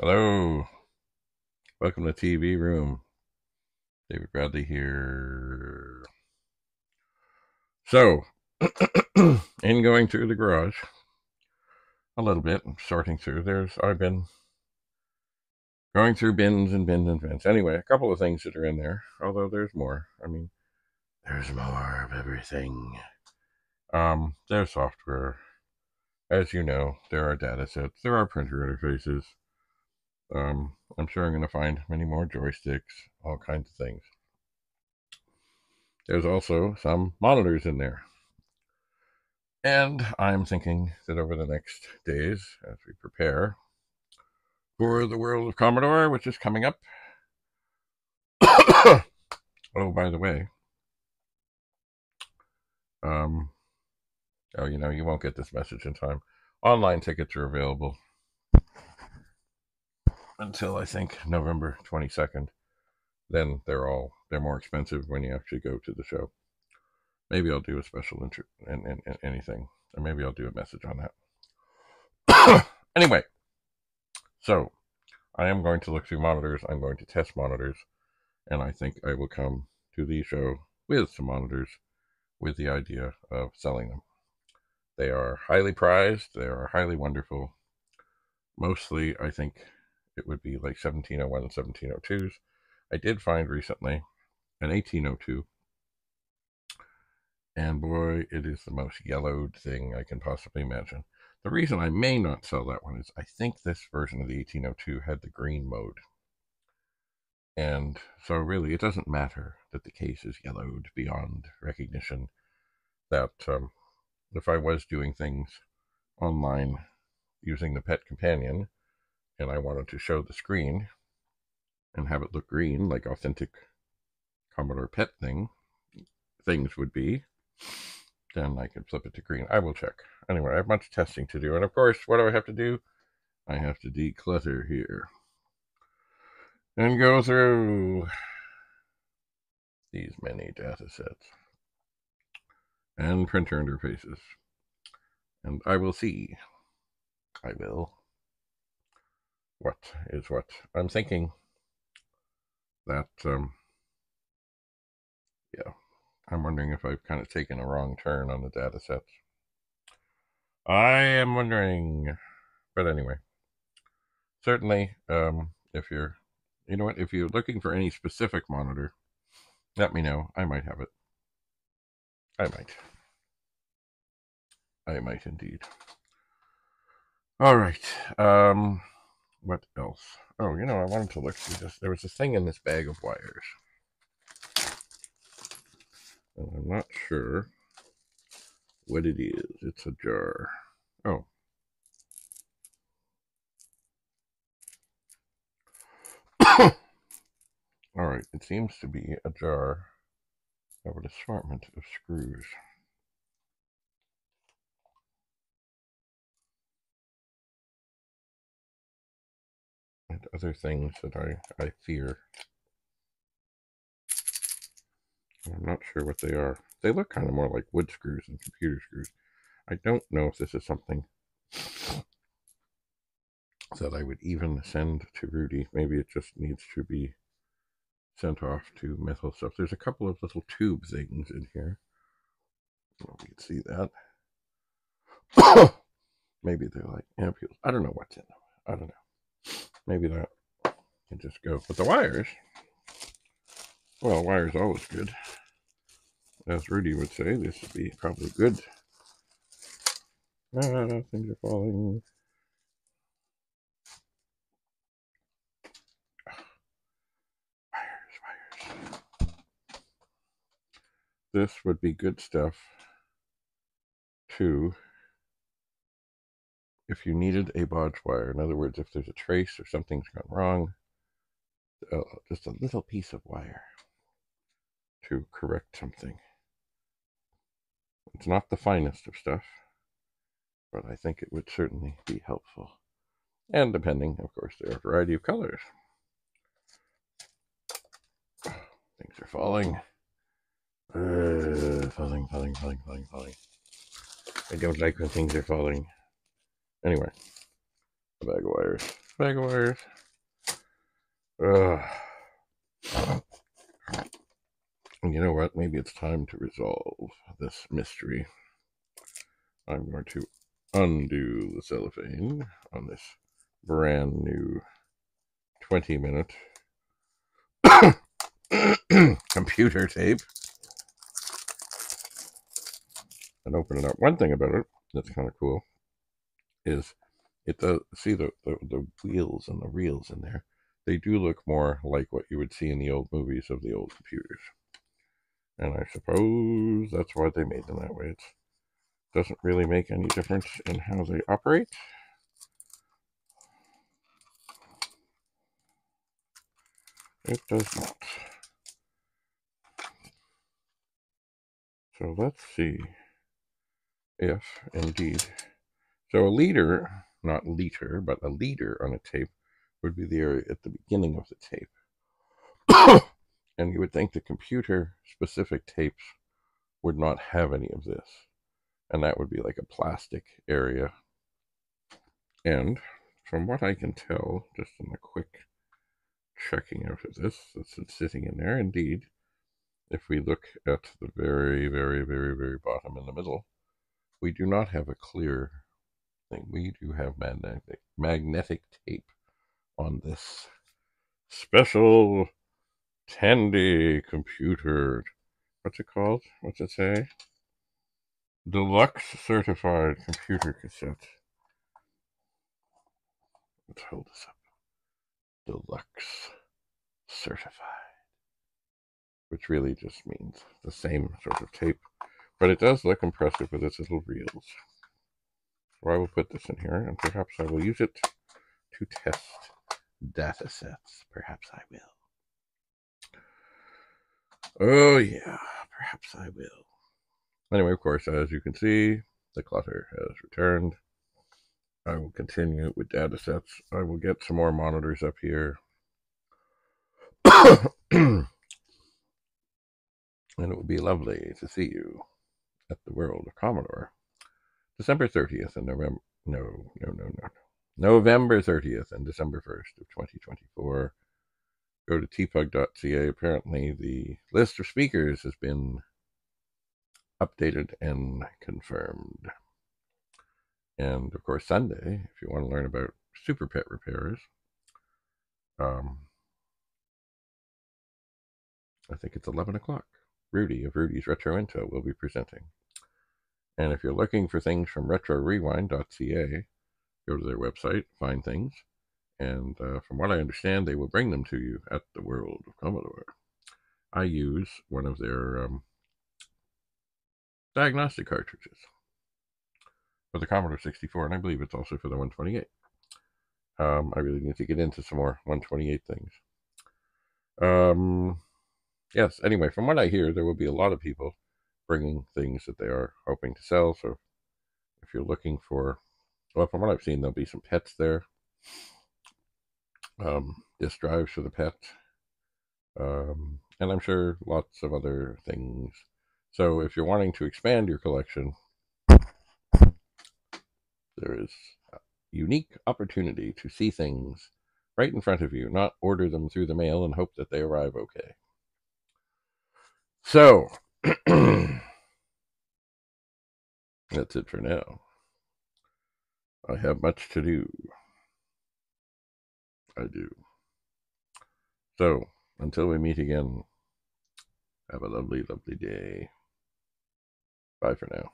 Hello, welcome to TV Room. David Bradley here. So, in going through the garage a little bit, sorting through, I've been going through bins and bins and bins. Anyway, a couple of things that are in there, although there's more. There's more of everything. There's software. As you know, there are data sets, there are printer interfaces. I'm sure I'm going to find many more joysticks, all kinds of things. There's also some monitors in there. And I'm thinking that over the next days, as we prepare for the world of Commodore, which is coming up. Oh, by the way, you won't get this message in time. Online tickets are available until I think November 22nd. Then they're more expensive when you actually go to the show. Maybe I'll do a special intro and anything, or maybe I'll do a message on that. Anyway, so I am going to look through monitors. I'm going to test monitors, and I think I will come to the show with some monitors with the idea of selling them. They are highly prized. They are highly wonderful. Mostly, I think it would be like 1701 and 1702s. I did find recently an 1802, and boy, it is the most yellowed thing I can possibly imagine. The reason I may not sell that one is I think this version of the 1802 had the green mode. And so really, it doesn't matter that the case is yellowed beyond recognition. That if I was doing things online using the Pet Companion and I wanted to show the screen and have it look green like authentic Commodore Pet things would be, then I could flip it to green. I will check. Anyway, I have much testing to do. And of course, what do I have to do? I have to declutter here and go through these many data sets and printer interfaces. And I will see. I will. What is what I'm thinking that, yeah, I'm wondering if I've kind of taken a wrong turn on the data sets. I am wondering, but anyway, certainly, if you're looking for any specific monitor, let me know. I might have it. I might indeed. All right. What else? Oh, I wanted to look through this. There was this thing in this bag of wires. And I'm not sure what it is. It's a jar. Oh. All right. It seems to be a jar of an assortment of screws. And other things that I fear. I'm not sure what they are. They look kind of more like wood screws than computer screws. I don't know if this is something that I would even send to Rudy. Maybe it just needs to be sent off to metal stuff. There's a couple of little tube things in here. Well, you can see that. Maybe they're like ampules. I don't know what's in them. I don't know. Maybe that can just go. But the wires, well, wires always good. As Rudy would say, this would be probably good. Things are falling. Wires. This would be good stuff too if you needed a bodge wire. In other words, if there's a trace or something's gone wrong, just a little piece of wire to correct something. It's not the finest of stuff, but I think it would certainly be helpful. And depending, of course, there are a variety of colors. Things are falling. Falling. I don't like when things are falling. Anyway, a bag of wires. bag of wires. Ugh. And you know what? Maybe it's time to resolve this mystery. I'm going to undo the cellophane on this brand new 20-minute computer tape and open it up. One thing about it that's kind of cool is it does, see the wheels and the reels in there, they do look more like what you would see in the old movies of the old computers. And I suppose that's why they made them that way. It doesn't really make any difference in how they operate. It does not. So let's see if indeed. So a leader, not liter, but a leader on a tape would be the area at the beginning of the tape. And you would think the computer-specific tapes would not have any of this. And that would be like a plastic area. And from what I can tell, just in a quick checking out of this, that's sitting in there, indeed, if we look at the very, very, very, very bottom in the middle, we do not have a clear thing. We do have magnetic tape on this special Tandy computer. What's it called? What's it say? Deluxe certified computer cassette. Let's hold this up. Deluxe certified. Which really just means the same sort of tape. But it does look impressive with its little reels. So I will put this in here, and perhaps I will use it to test data sets. Perhaps I will. Oh yeah, perhaps I will. Anyway, of course, as you can see, the clutter has returned. I will continue with data sets. I will get some more monitors up here. And it will be lovely to see you at the World of Commodore. December 30th and November 30th and December 1st of 2024. Go to tpug.ca. Apparently the list of speakers has been updated and confirmed. And of course Sunday, if you want to learn about Super Pet repairs, I think it's 11 o'clock. Rudy of Rudy's Retro Intel will be presenting. And if you're looking for things from retrorewind.ca, go to their website, find things, and from what I understand, they will bring them to you at the World of Commodore. I use one of their diagnostic cartridges for the Commodore 64, and I believe it's also for the 128. I really need to get into some more 128 things. Yes, anyway, from what I hear, there will be a lot of people bringing things that they are hoping to sell. So if you're looking for, well, from what I've seen, there'll be some pets there. Disk drives for the pet. And I'm sure lots of other things. So if you're wanting to expand your collection, there is a unique opportunity to see things right in front of you, not order them through the mail and hope that they arrive okay. So, that's it for now. I have much to do. I do. So, until we meet again, have a lovely, lovely day. Bye for now.